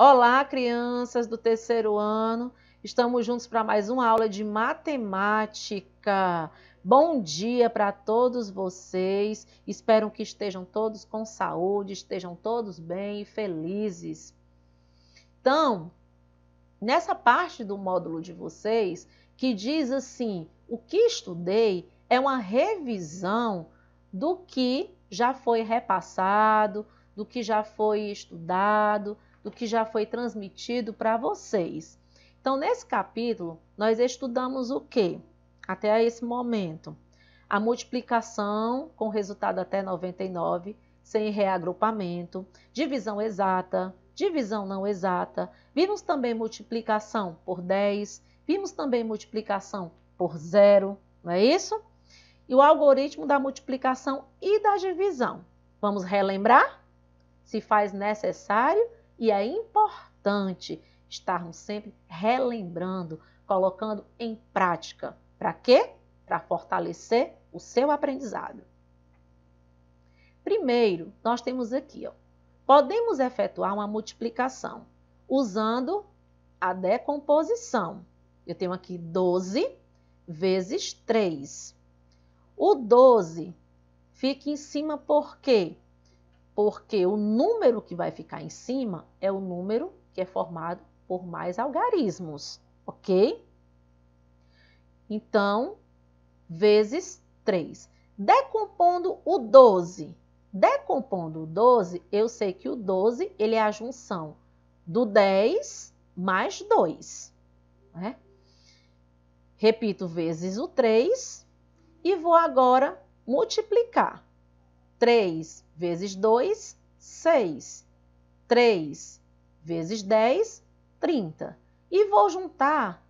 Olá, crianças do terceiro ano. Estamos juntos para mais uma aula de matemática. Bom dia para todos vocês. Espero que estejam todos com saúde, estejam todos bem e felizes. Então, nessa parte do módulo de vocês, que diz assim, o que estudei é uma revisão do que já foi repassado, do que já foi estudado, do que já foi transmitido para vocês. Então, nesse capítulo, nós estudamos o quê? Até esse momento. A multiplicação com resultado até 99, sem reagrupamento, divisão exata, divisão não exata. Vimos também multiplicação por 10, vimos também multiplicação por 0, não é isso? E o algoritmo da multiplicação e da divisão. Vamos relembrar? Se faz necessário e é importante estarmos sempre relembrando, colocando em prática. Para quê? Para fortalecer o seu aprendizado. Primeiro, nós temos aqui, ó, podemos efetuar uma multiplicação usando a decomposição. Eu tenho aqui 12 vezes 3. O 12 fica em cima por quê? Porque o número que vai ficar em cima é o número que é formado por mais algarismos, ok? Então, vezes 3. Decompondo o 12. Decompondo o 12, eu sei que o 12 ele é a junção do 10 mais 2. Né? Repito vezes o 3 e vou agora multiplicar. 3 vezes 2, 6. 3 vezes 10, 30. E vou juntar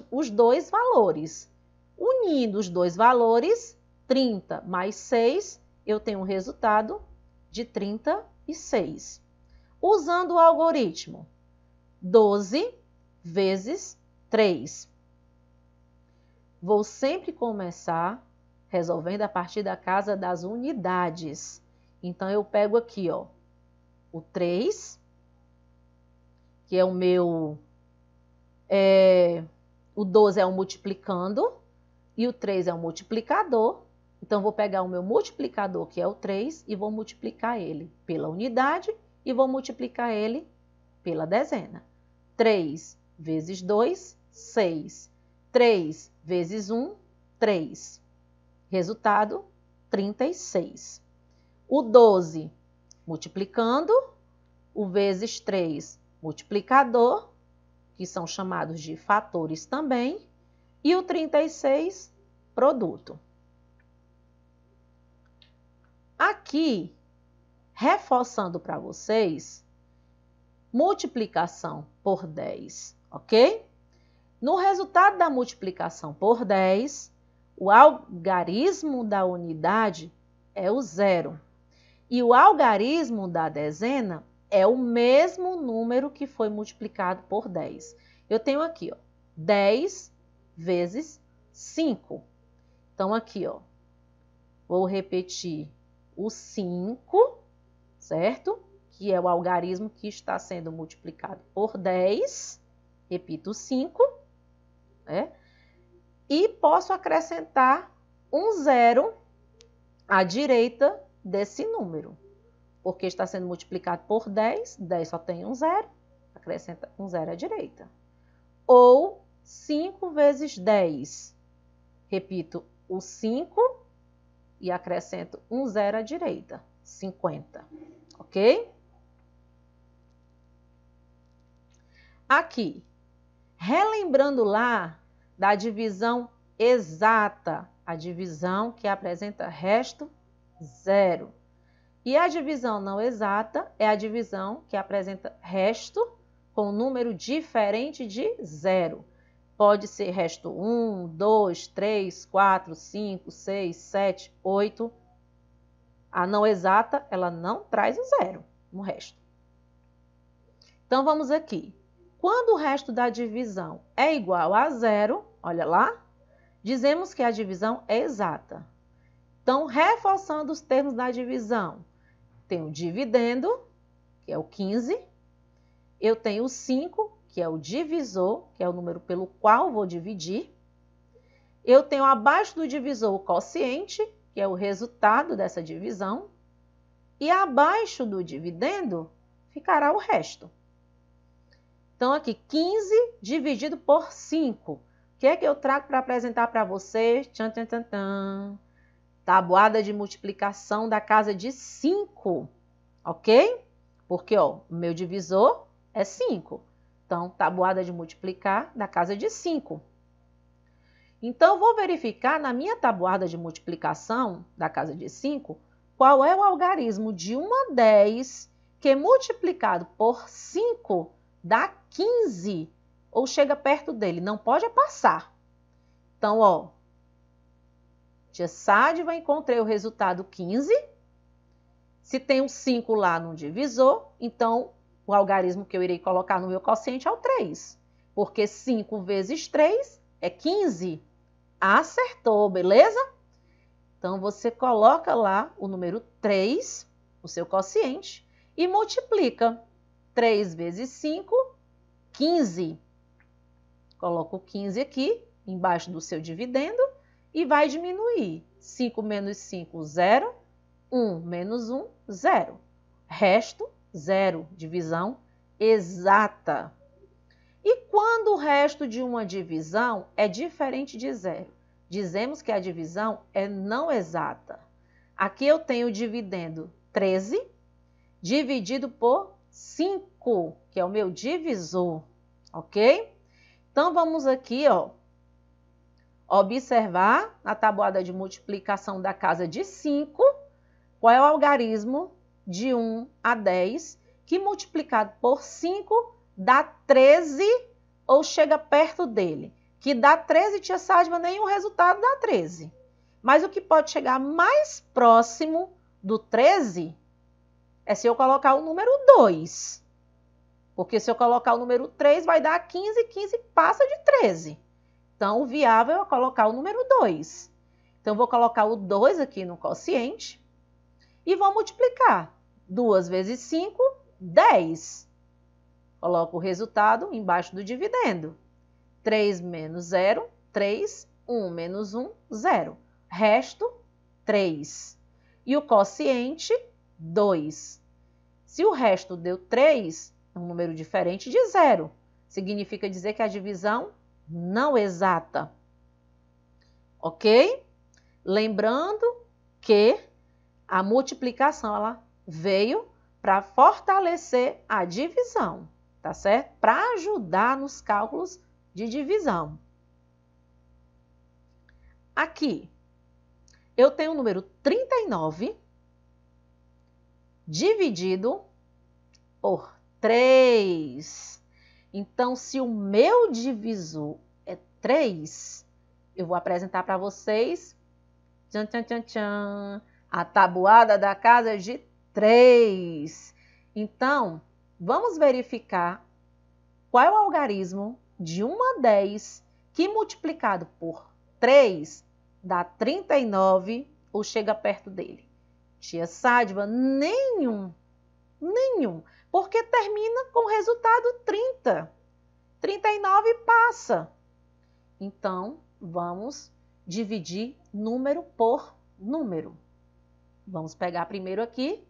os dois valores. Unindo os dois valores, 30 mais 6, eu tenho um resultado de 36. Usando o algoritmo, 12 vezes 3. Vou sempre começar resolvendo a partir da casa das unidades. Então, eu pego aqui, ó, o 3, que é o meu... o 12 é o multiplicando e o 3 é o multiplicador. Então, vou pegar o meu multiplicador, que é o 3, e vou multiplicar ele pela unidade e vou multiplicar ele pela dezena. 3 vezes 2, 6. 3 vezes 1, 3. Resultado, 36. O 12, multiplicando, o vezes 3, multiplicador, que são chamados de fatores também, e o 36, produto. Aqui, reforçando para vocês, multiplicação por 10, ok? No resultado da multiplicação por 10, o algarismo da unidade é o 0. E o algarismo da dezena é o mesmo número que foi multiplicado por 10. Eu tenho aqui, ó, 10 vezes 5. Então, aqui, ó, vou repetir o 5, certo? Que é o algarismo que está sendo multiplicado por 10. Repito, 5, né? E posso acrescentar um 0 à direita desse número. Porque está sendo multiplicado por 10, 10 só tem um 0, acrescenta um 0 à direita. Ou 5 vezes 10. Repito, o 5 e acrescento um 0 à direita, 50. Ok? Aqui, relembrando lá da divisão exata, a divisão que apresenta resto 0. E a divisão não exata é a divisão que apresenta resto com um número diferente de 0. Pode ser resto 1, 2, 3, 4, 5, 6, 7, 8. A não exata, ela não traz o 0 no resto. Então, vamos aqui. Quando o resto da divisão é igual a 0, olha lá, dizemos que a divisão é exata. Então, reforçando os termos da divisão, tem o dividendo, que é o 15, Eu tenho o 5, que é o divisor, que é o número pelo qual vou dividir. Eu tenho abaixo do divisor o quociente, que é o resultado dessa divisão. E abaixo do dividendo ficará o resto. Então, aqui, 15 dividido por 5. O que é que eu trago para apresentar para vocês? Tchan, tchan, tchan, tchan. Tabuada de multiplicação da casa de 5. Ok? Porque, ó, o meu divisor é 5. Então, tabuada de multiplicar da casa de 5. Então, vou verificar na minha tabuada de multiplicação da casa de 5 qual é o algarismo de 1 a 10 que multiplicado por 5 dá 15 ou chega perto dele. Não pode passar. Então, ó, tia Sádiva, encontrei o resultado 15. Se tem um 5 lá no divisor, então o algarismo que eu irei colocar no meu quociente é o 3. Porque 5 vezes 3 é 15. Acertou, beleza? Então, você coloca lá o número 3, o seu quociente, e multiplica. 3 vezes 5, 15. Coloca o 15 aqui, embaixo do seu dividendo, e vai diminuir. 5 menos 5, 0. 1 menos 1, 0. Resto, 0. Divisão exata. E quando o resto de uma divisão é diferente de 0? Dizemos que a divisão é não exata. Aqui eu tenho dividendo 13 dividido por 5, que é o meu divisor, ok? Então, vamos aqui, ó, observar na tabuada de multiplicação da casa de 5, qual é o algarismo de 1 a 10, que multiplicado por 5 dá 13 ou chega perto dele. Que dá 13, tia Sádiva, nenhum resultado dá 13. Mas o que pode chegar mais próximo do 13 é se eu colocar o número 2. Porque se eu colocar o número 3, vai dar 15, 15 passa de 13. Então, o viável é colocar o número 2. Então, eu vou colocar o 2 aqui no quociente e vou multiplicar. 2 vezes 5, 10. Coloco o resultado embaixo do dividendo. 3 menos 0, 3. 1 menos 1, 0. Resto, 3. E o quociente, 2. Se o resto deu 3, é um número diferente de 0. Significa dizer que a divisão não exata. Ok? Lembrando que a multiplicação ela veio para fortalecer a divisão, tá certo? Para ajudar nos cálculos de divisão. Aqui, eu tenho o número 39 dividido por 3. Então, se o meu divisor é 3, eu vou apresentar para vocês tchan, tchan, tchan, tchan, a tabuada da casa de 3. Então, vamos verificar qual é o algarismo de 1 a 10 que multiplicado por 3 dá 39 ou chega perto dele. Tia Sádiva, nenhum, porque termina com o resultado 30. 39 passa. Então, vamos dividir número por número. Vamos pegar primeiro aqui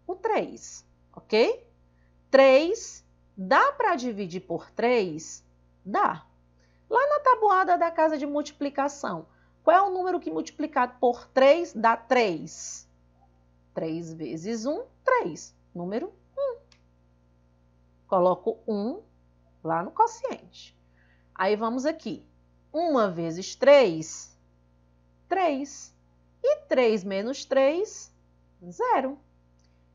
o 3, ok? 3, dá para dividir por 3? Dá. Lá na tabuada da casa de multiplicação, qual é o número que multiplicado por 3 dá 3? 3 vezes 1, 3. Número 1. Coloco 1 lá no quociente. Aí vamos aqui. 1 vezes 3, 3. E 3 menos 3, 0. O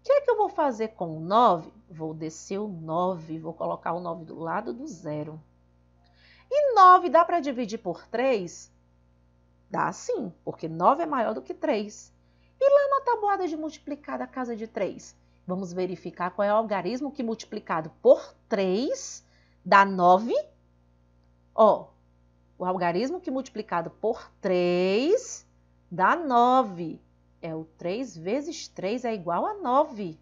que é que eu vou fazer com o 9? Vou descer o 9, vou colocar o 9 do lado do 0. E 9 dá para dividir por 3? Dá sim, porque 9 é maior do que 3. E lá na tabuada de multiplicar da casa de 3? Vamos verificar qual é o algarismo que multiplicado por 3 dá 9. Ó, o algarismo que multiplicado por 3 dá 9. É o 3 vezes 3 é igual a 9.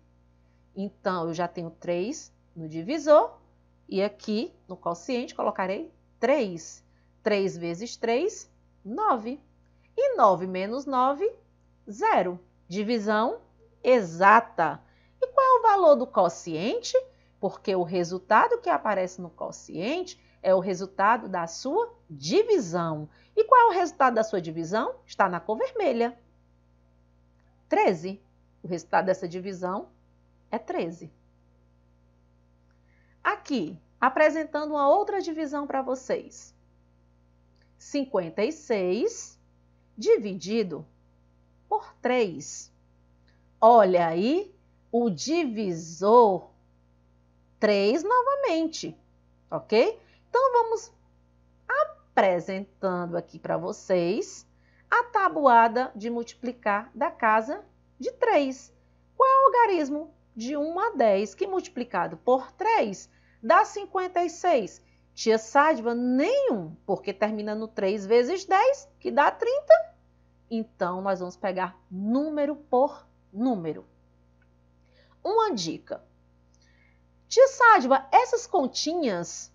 Então, eu já tenho 3 no divisor e aqui no quociente colocarei 3. 3 vezes 3, 9. E 9 menos 9, 0. Divisão exata. E qual é o valor do quociente? Porque o resultado que aparece no quociente é o resultado da sua divisão. E qual é o resultado da sua divisão? Está na cor vermelha. 13. O resultado dessa divisão é 13. Aqui, apresentando uma outra divisão para vocês. 56 dividido por 3. Olha aí o divisor 3 novamente, ok? Então, vamos apresentando aqui para vocês a tabuada de multiplicar da casa de 3. Qual é o algarismo de 1 a 10 que multiplicado por 3 dá 56? Tia Sádiva, nenhum, porque termina no 3 vezes 10, que dá 30. Então, nós vamos pegar número por número. Uma dica. Tia Sádiva, essas continhas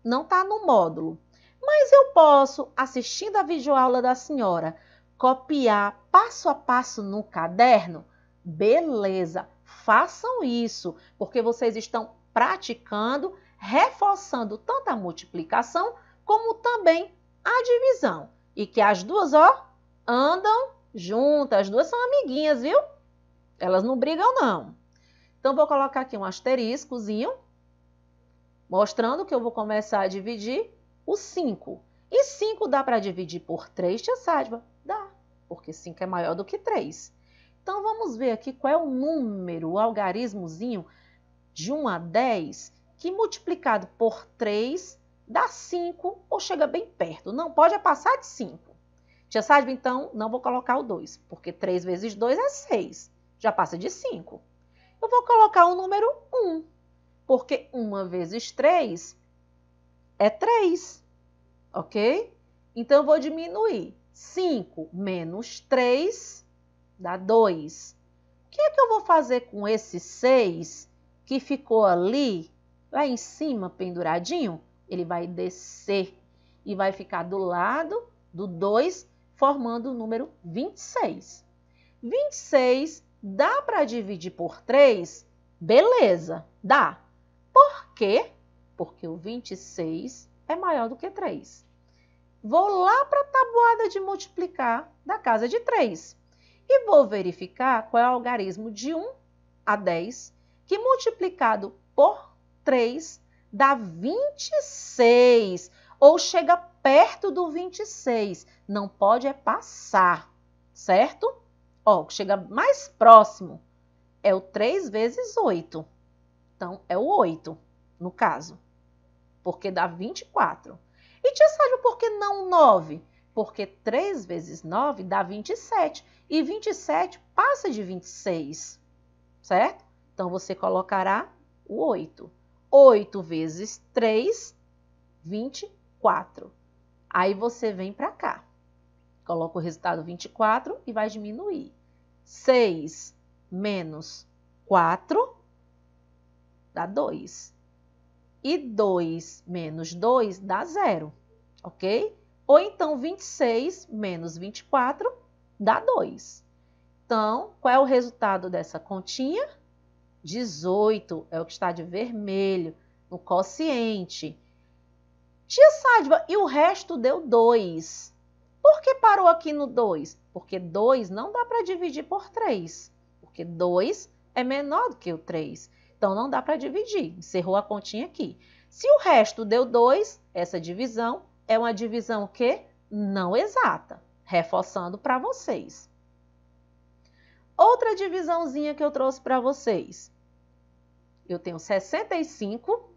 não estão no módulo, mas eu posso, assistindo a videoaula da senhora, copiar passo a passo no caderno? Beleza, façam isso, porque vocês estão praticando, reforçando tanto a multiplicação como também a divisão. E que as duas, ó, andam juntas, as duas são amiguinhas, viu? Elas não brigam, não. Então, vou colocar aqui um asteriscozinho, mostrando que eu vou começar a dividir o 5. E 5 dá para dividir por 3, tia Sádiva? Dá, porque 5 é maior do que 3. Então, vamos ver aqui qual é o número, o algarismozinho de 1 a 10, que multiplicado por 3 dá 5 ou chega bem perto. Não pode passar de 5. Tia Sádiva, então, não vou colocar o 2, porque 3 vezes 2 é 6. Já passa de 5. Eu vou colocar o número 1, porque 1 vezes 3 é 3, ok? Então, eu vou diminuir. 5 menos 3 dá 2. O que é que eu vou fazer com esse 6 que ficou ali, lá em cima, penduradinho? Ele vai descer e vai ficar do lado do 2, formando o número 26. 26 dá para dividir por 3? Beleza, dá. Por quê? Porque o 26 é maior do que 3. Vou lá para a tabuada de multiplicar da casa de 3 e vou verificar qual é o algarismo de 1 a 10, que multiplicado por 3 dá 26, ou chega perto do 26. Não pode é passar, certo? Ó, chega mais próximo é o 3 vezes 8. Então, é o 8, no caso, porque dá 24. E tia Sádiva, por que não 9? Porque 3 vezes 9 dá 27. E 27 passa de 26, certo? Então, você colocará o 8. 8 vezes 3, 24. Aí, você vem para cá. Coloca o resultado 24 e vai diminuir. 6 menos 4 dá 2. E 2 menos 2 dá 0, ok? Ou então 26 menos 24 dá 2. Então, qual é o resultado dessa continha? 18 é o que está de vermelho no quociente. Tia Sádiva, e o resto deu 2. Por que parou aqui no 2? Porque 2 não dá para dividir por 3. Porque 2 é menor do que o 3. Então, não dá para dividir. Encerrou a continha aqui. Se o resto deu 2, essa divisão é uma divisão que não exata. Reforçando para vocês. Outra divisãozinha que eu trouxe para vocês. Eu tenho 65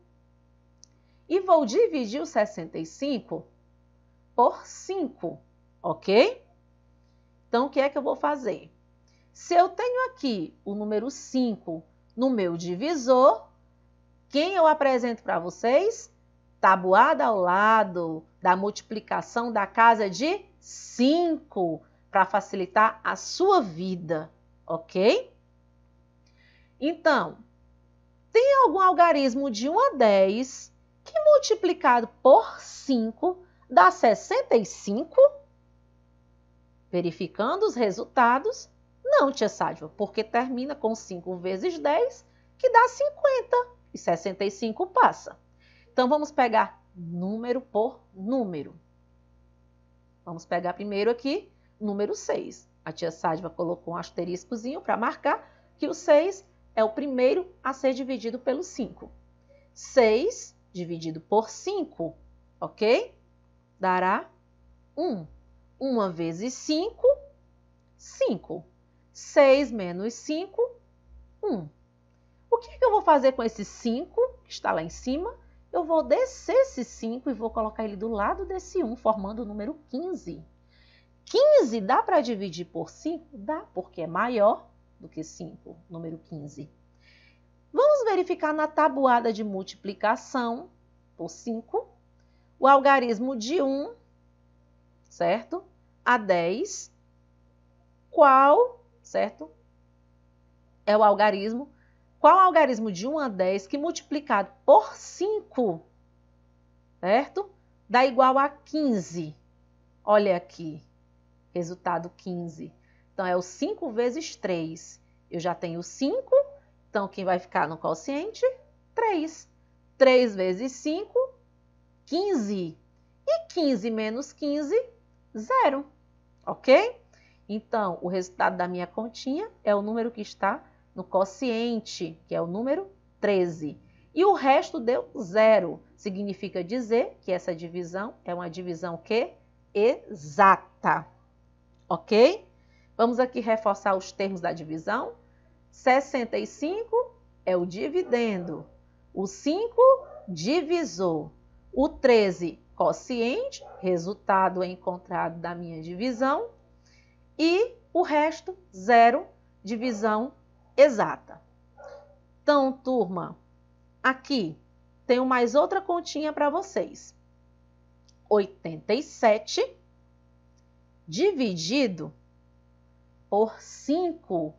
e vou dividir o 65 por 5, ok? Então, o que é que eu vou fazer? Se eu tenho aqui o número 5 no meu divisor, quem eu apresento para vocês? Tabuada ao lado da multiplicação da casa de 5, para facilitar a sua vida, ok? Então, Tem algum algarismo de 1 a 10 que multiplicado por 5 dá 65? Verificando os resultados, não, tia Sádva, porque termina com 5 vezes 10, que dá 50, e 65 passa. Então, vamos pegar número por número. Vamos pegar primeiro aqui, número 6. A tia Sádva colocou um asteriscozinho para marcar que o 6 é o primeiro a ser dividido pelo 5. 6 dividido por 5, ok? Dará 1. 1 vezes 5, 5. 6 menos 5, 1. O que eu vou fazer com esse 5 que está lá em cima? Eu vou descer esse 5 e vou colocar ele do lado desse 1, formando o número 15. 15 dá para dividir por 5? Dá, porque é maior do que 5, número 15. Vamos verificar na tabuada de multiplicação por 5, o algarismo de 1, certo? A 10, qual, certo? É o algarismo. Qual o algarismo de 1 a 10 que multiplicado por 5, certo? Dá igual a 15. Olha aqui, resultado 15. Então, é o 5 vezes 3. Eu já tenho 5, então quem vai ficar no quociente? 3. 3 vezes 5, 15. E 15 menos 15, 0. Ok? Então, o resultado da minha continha é o número que está no quociente, que é o número 13. E o resto deu 0. Significa dizer que essa divisão é uma divisão o quê? Exata. Ok? Vamos aqui reforçar os termos da divisão. 65 é o dividendo. O 5, divisor. O 13, quociente, resultado encontrado da minha divisão. E o resto, 0, divisão exata. Então, turma, aqui tenho mais outra continha para vocês. 87 dividido por 5.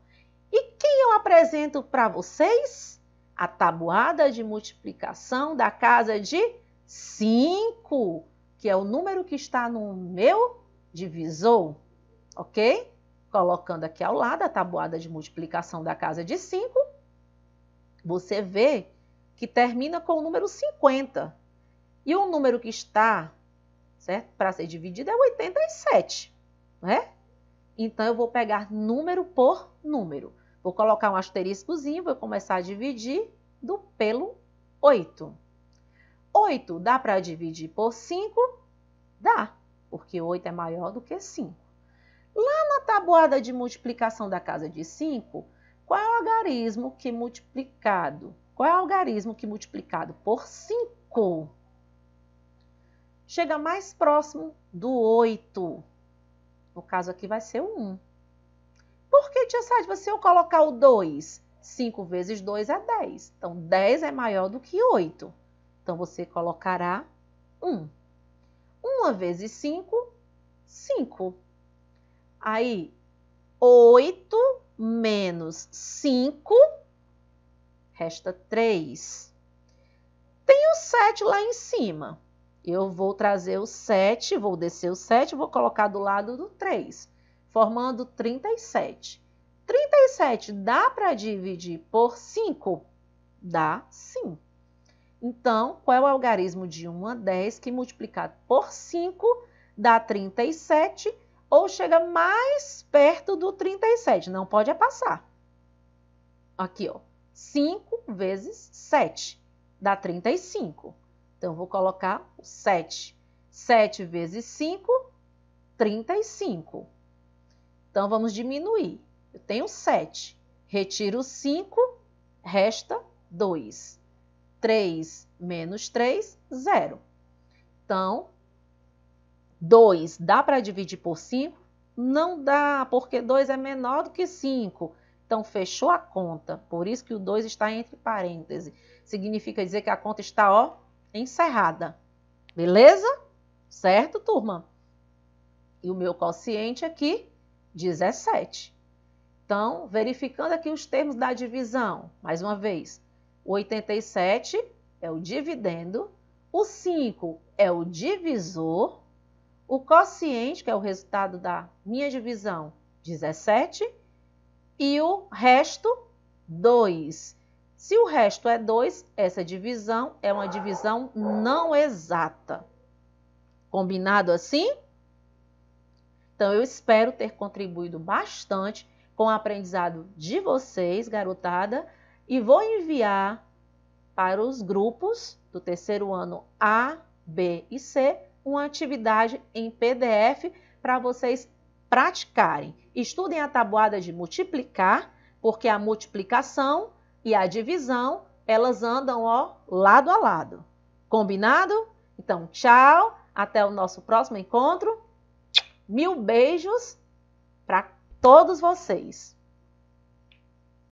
E quem eu apresento para vocês? A tabuada de multiplicação da casa de 5, que é o número que está no meu divisor, ok? Colocando aqui ao lado a tabuada de multiplicação da casa de 5, você vê que termina com o número 50. E o número que está, certo, para ser dividido é 87, né? Então, eu vou pegar número por número. Vou colocar um asteriscozinho, vou começar a dividir pelo 8. 8 dá para dividir por 5? Dá, porque 8 é maior do que 5. Lá na tabuada de multiplicação da casa de 5, qual é o algarismo que multiplicado? Qual é o algarismo que multiplicado por 5 chega mais próximo do 8? No caso aqui vai ser o 1. Por que, tia Sádva, se eu colocar o 2? 5 vezes 2 é 10. Então, 10 é maior do que 8. Então, você colocará 1. 1 vezes 5, 5. Aí, 8 menos 5, resta 3. Tem o 7 lá em cima. Eu vou trazer o 7, vou descer o 7, vou colocar do lado do 3, formando 37. 37 dá para dividir por 5? Dá, sim. Então, qual é o algarismo de 1 a 10 que multiplicado por 5 dá 37 ou chega mais perto do 37? Não pode passar. Aqui, ó, 5 vezes 7 dá 35. Então, eu vou colocar o 7. 7 vezes 5, 35. Então, vamos diminuir. Eu tenho 7. Retiro 5, resta 2. 3 menos 3, 0. Então, 2 dá para dividir por 5? Não dá, porque 2 é menor do que 5. Então, fechou a conta. Por isso que o 2 está entre parênteses. Significa dizer que a conta está, ó, encerrada. Beleza? Certo, turma? E o meu quociente aqui, 17. Então, verificando aqui os termos da divisão, mais uma vez, O 87 é o dividendo, o 5 é o divisor, o quociente, que é o resultado da minha divisão, 17, e o resto, 2. Se o resto é 2, essa divisão é uma divisão não exata. Combinado assim? Então, eu espero ter contribuído bastante com o aprendizado de vocês, garotada, e vou enviar para os grupos do terceiro ano A, B e C uma atividade em PDF para vocês praticarem. Estudem a tabuada de multiplicar, porque a multiplicação e a divisão, elas andam ó, lado a lado. Combinado? Então, tchau, até o nosso próximo encontro. 1000 beijos para todos vocês.